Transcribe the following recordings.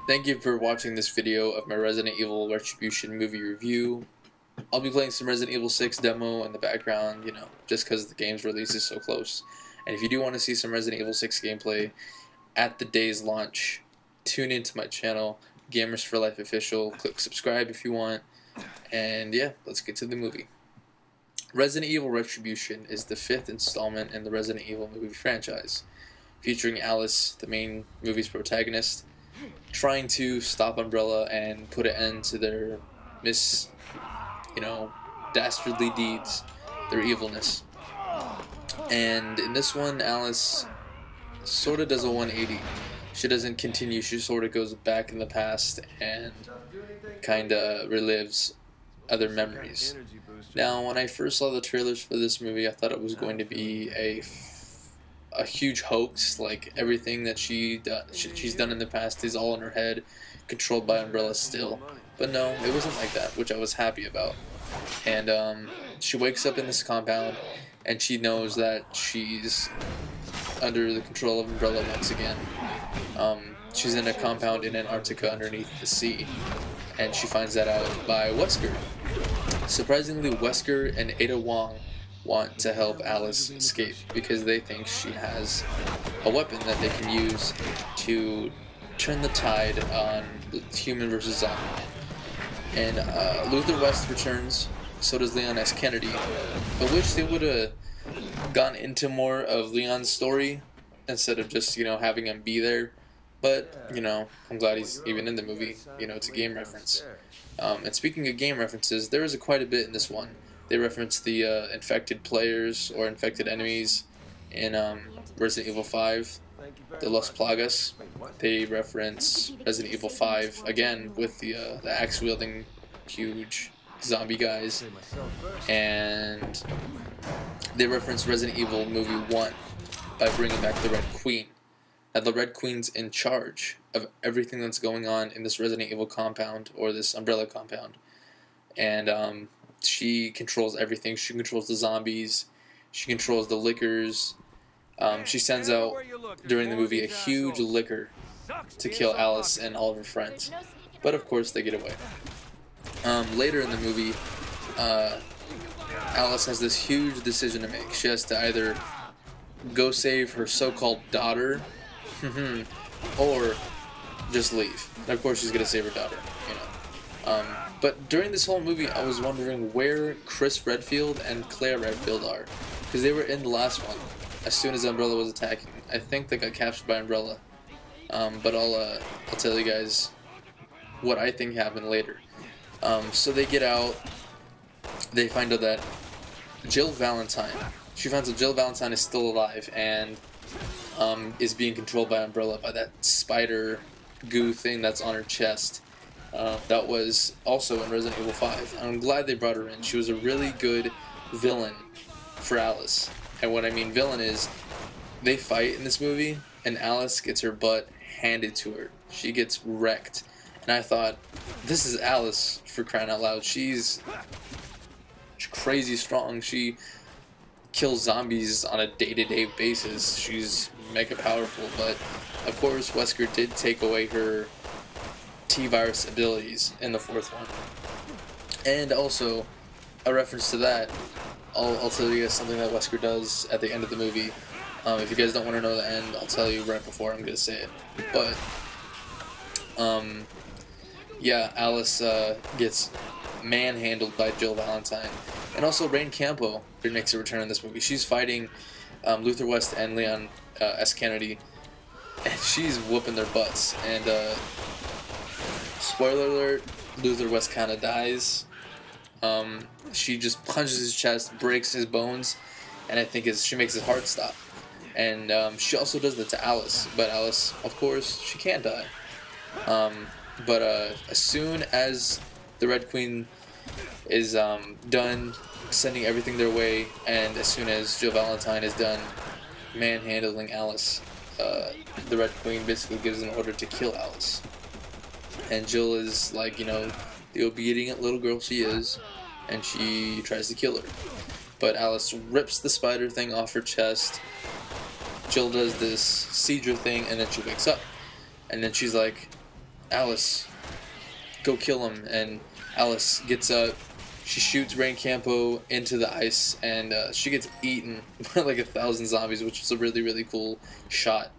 Thank you for watching this video of my Resident Evil Retribution movie review. I'll be playing some Resident Evil 6 demo in the background, just because the game's release is so close. And if you do want to see some Resident Evil 6 gameplay at the day's launch, tune into my channel, Gamers for Life Official. Click subscribe if you want. And yeah, let's get to the movie. Resident Evil Retribution is the 5th installment in the Resident Evil movie franchise, featuring Alice, the main movie's protagonist, trying to stop Umbrella and put an end to their dastardly deeds, their evilness. And in this one, Alice sort of does a 180. She doesn't continue, she sort of goes back in the past and kind of relives other memories. Now, when I first saw the trailers for this movie, I thought it was going to be a huge hoax, like everything that she's done in the past is all in her head, controlled by Umbrella still. But no, it wasn't like that, which I was happy about. And she wakes up in this compound, and she knows that she's under the control of Umbrella once again. She's in a compound in Antarctica underneath the sea, and she finds that out by Wesker. Surprisingly, Wesker and Ada Wong want to help Alice escape because they think she has a weapon that they can use to turn the tide on human versus zombie. And Luther West returns, so does Leon S. Kennedy. I wish they would have gone into more of Leon's story instead of just, having him be there. But, I'm glad he's even in the movie. It's a game reference. And speaking of game references, there is quite a bit in this one. They reference the infected players or infected enemies in Resident Evil 5, the Las Plagas. They reference Resident Evil 5 again with the axe-wielding huge zombie guys, and they reference Resident Evil Movie 1 by bringing back the Red Queen. Now, the Red Queen's in charge of everything that's going on in this Resident Evil compound, or this Umbrella compound, and she controls everything. She controls the zombies. She controls the lickers. She sends out, during the movie, a huge licker to kill Alice and all of her friends. But of course, they get away. Later in the movie, Alice has this huge decision to make. She has to either go save her so-called daughter, or just leave. And of course, she's going to save her daughter, But during this whole movie, I was wondering where Chris Redfield and Claire Redfield are, because they were in the last one. As soon as Umbrella was attacking, I think they got captured by Umbrella. But I'll tell you guys what I think happened later. So they get out. They find out that Jill Valentine. She finds out Jill Valentine is still alive and is being controlled by Umbrella, by that spider goo thing that's on her chest. That was also in Resident Evil 5. I'm glad they brought her in. She was a really good villain for Alice. And what I mean villain is, they fight in this movie, and Alice gets her butt handed to her. She gets wrecked. And I thought, this is Alice, for crying out loud. She's crazy strong. She kills zombies on a day-to-day basis. She's mega powerful. But, of course, Wesker did take away her T-virus abilities in the 4th one. And also, a reference to that, I'll tell you guys something that Wesker does at the end of the movie. If you guys don't want to know the end, I'll tell you right before I'm going to say it. But, yeah, Alice gets manhandled by Jill Valentine. And also Rain Campo makes a return in this movie. She's fighting Luther West and Leon S. Kennedy, and she's whooping their butts. And, spoiler alert, Luther West kind of dies. She just punches his chest, breaks his bones, and I think she makes his heart stop. And she also does that to Alice, but Alice, of course, she can't die. But as soon as the Red Queen is done sending everything their way, and as soon as Jill Valentine is done manhandling Alice, the Red Queen basically gives an order to kill Alice. And Jill is like, the obedient little girl she is, and she tries to kill her. But Alice rips the spider thing off her chest. Jill does this seizure thing, and then she wakes up. And then she's like, Alice, go kill him. And Alice gets up, she shoots Rain Campo into the ice, and she gets eaten by like 1,000 zombies, which was a really, really cool shot.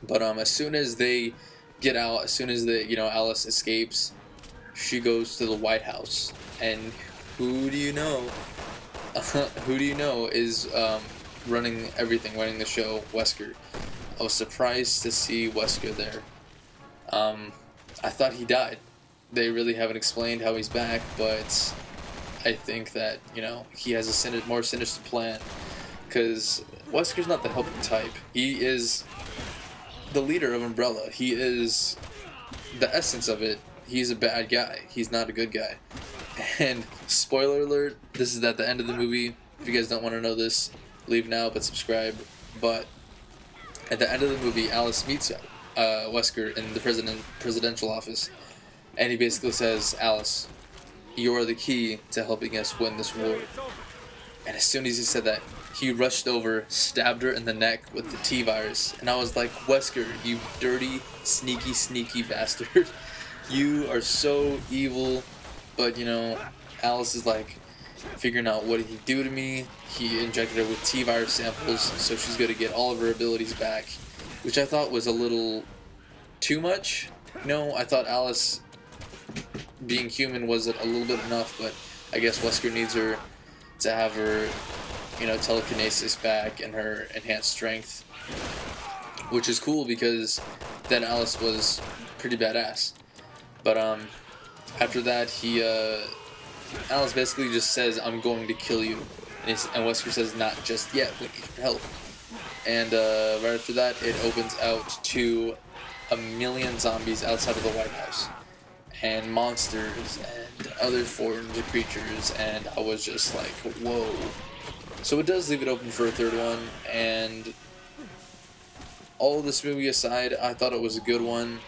But as soon as they get out, as soon as Alice escapes, she goes to the White House, and who do you know? Who do you know is running everything, running the show? Wesker. I was surprised to see Wesker there. I thought he died. They really haven't explained how he's back, but I think that he has a more sinister plan, because Wesker's not the helping type. He is the leader of Umbrella. He is the essence of it. He's a bad guy. He's not a good guy. And spoiler alert, this is at the end of the movie. If you guys don't want to know this, leave now, but subscribe. But at the end of the movie, Alice meets Wesker in the presidential office, and he basically says, "Alice, you are the key to helping us win this war." And as soon as he said that, he rushed over, stabbed her in the neck with the T-virus, and I was like, Wesker, you dirty, sneaky bastard. You are so evil. But Alice is like figuring out, what did he do to me? He injected her with T-virus samples, so she's going to get all of her abilities back, which I thought was a little too much. No, I thought Alice being human was a little bit enough, but I guess Wesker needs her to have her, telekinesis back and her enhanced strength, which is cool because then Alice was pretty badass. But after that, Alice basically just says, "I'm going to kill you," and Wesker says, "Not just yet. We need your help." And right after that, it opens out to 1,000,000 zombies outside of the White House, and monsters and other forms of creatures, and I was just like, whoa. So it does leave it open for a third one, and all of this movie aside, I thought it was a good one.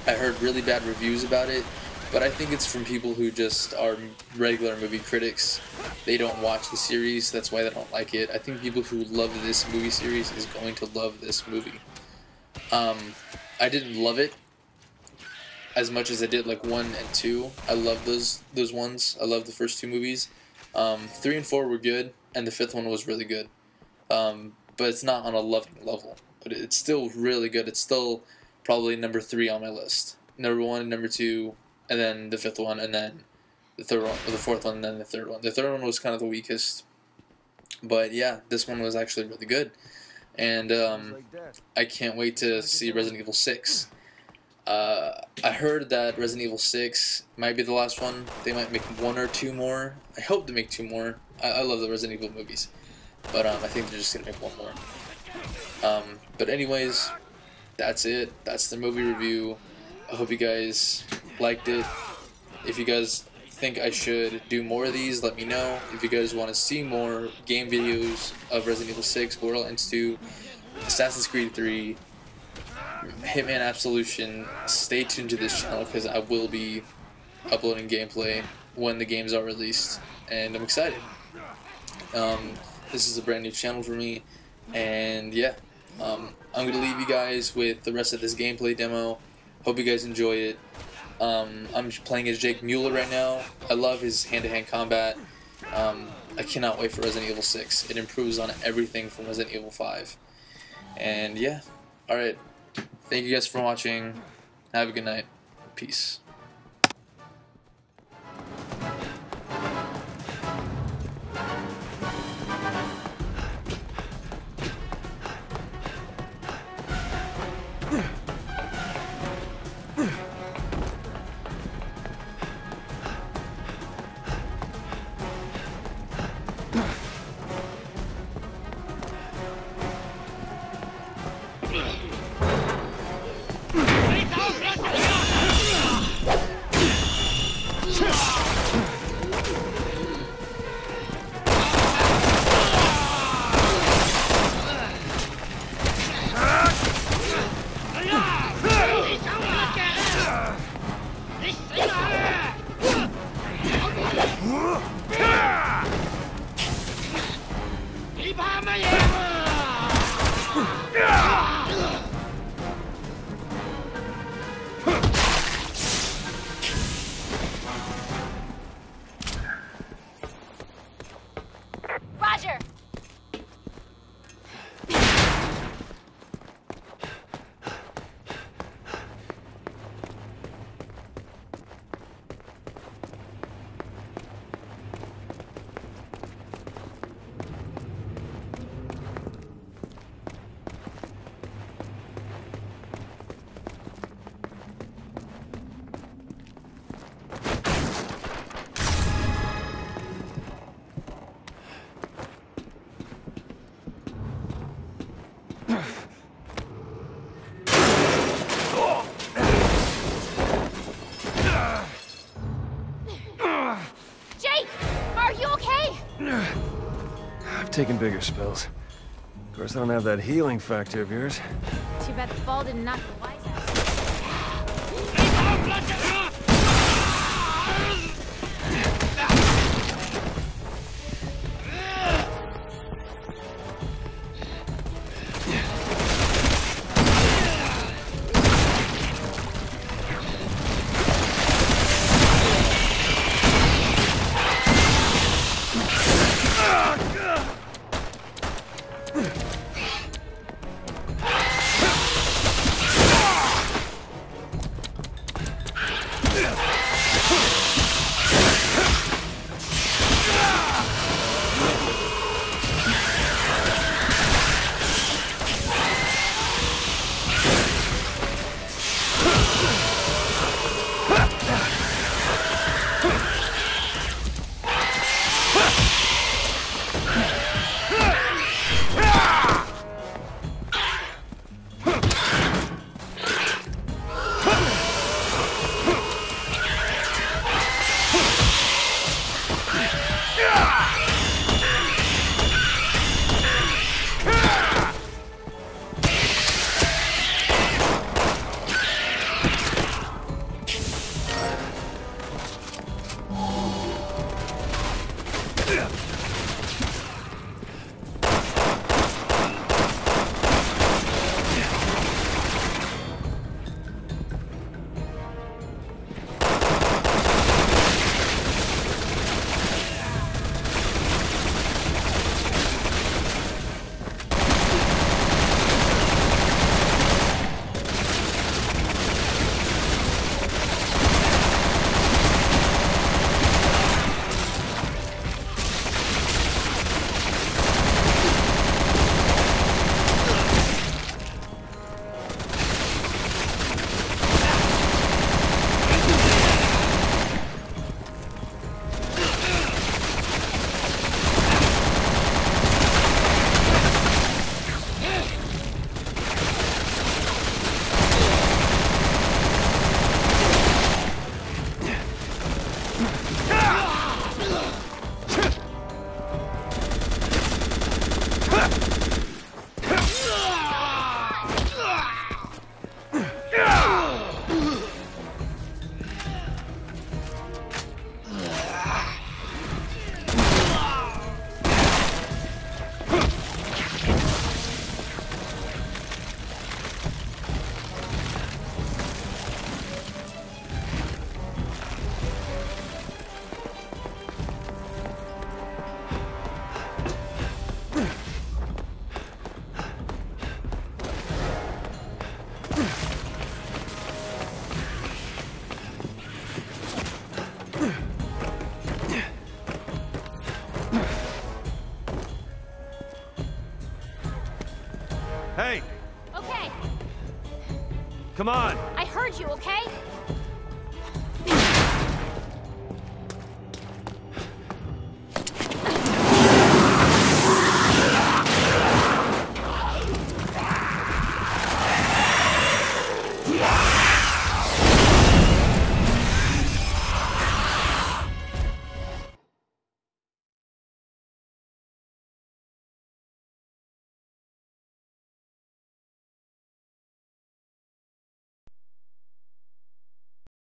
I heard really bad reviews about it, but I think it's from people who just are regular movie critics. They don't watch the series, that's why they don't like it. I think people who love this movie series is going to love this movie. I didn't love it as much as I did like 1 and 2. I love those ones. I love the first 2 movies. 3 and 4 were good, and the 5th one was really good. But it's not on a loving level. But it's still really good. It's still probably number 3 on my list. Number 1, number 2, and then the 5th one, and then the 3rd one, or the 4th one, and then the 3rd one. The 3rd one was kind of the weakest. But yeah, this one was actually really good. And I can't wait to see Resident Evil 6. I heard that Resident Evil 6 might be the last one. They might make 1 or 2 more. I hope to make 2 more. I love the Resident Evil movies. But I think they're just going to make 1 more. But anyways, that's it. That's the movie review. I hope you guys liked it. If you guys think I should do more of these, let me know. If you guys want to see more game videos of Resident Evil 6, Borderlands 2, Assassin's Creed 3, Hitman Absolution, stay tuned to this channel because I will be uploading gameplay when the games are released, and I'm excited. This is a brand new channel for me, and yeah, I'm going to leave you guys with the rest of this gameplay demo. Hope you guys enjoy it. I'm playing as Jake Mueller right now. I love his hand-to-hand combat. I cannot wait for Resident Evil 6. It improves on everything from Resident Evil 5. And yeah, alright. Thank you guys for watching. Have a good night. Peace. taking bigger spills. Of course, I don't have that healing factor of yours. Too bad the fall didn't knock the wise out. Hey! Okay, Come on! I heard you, okay?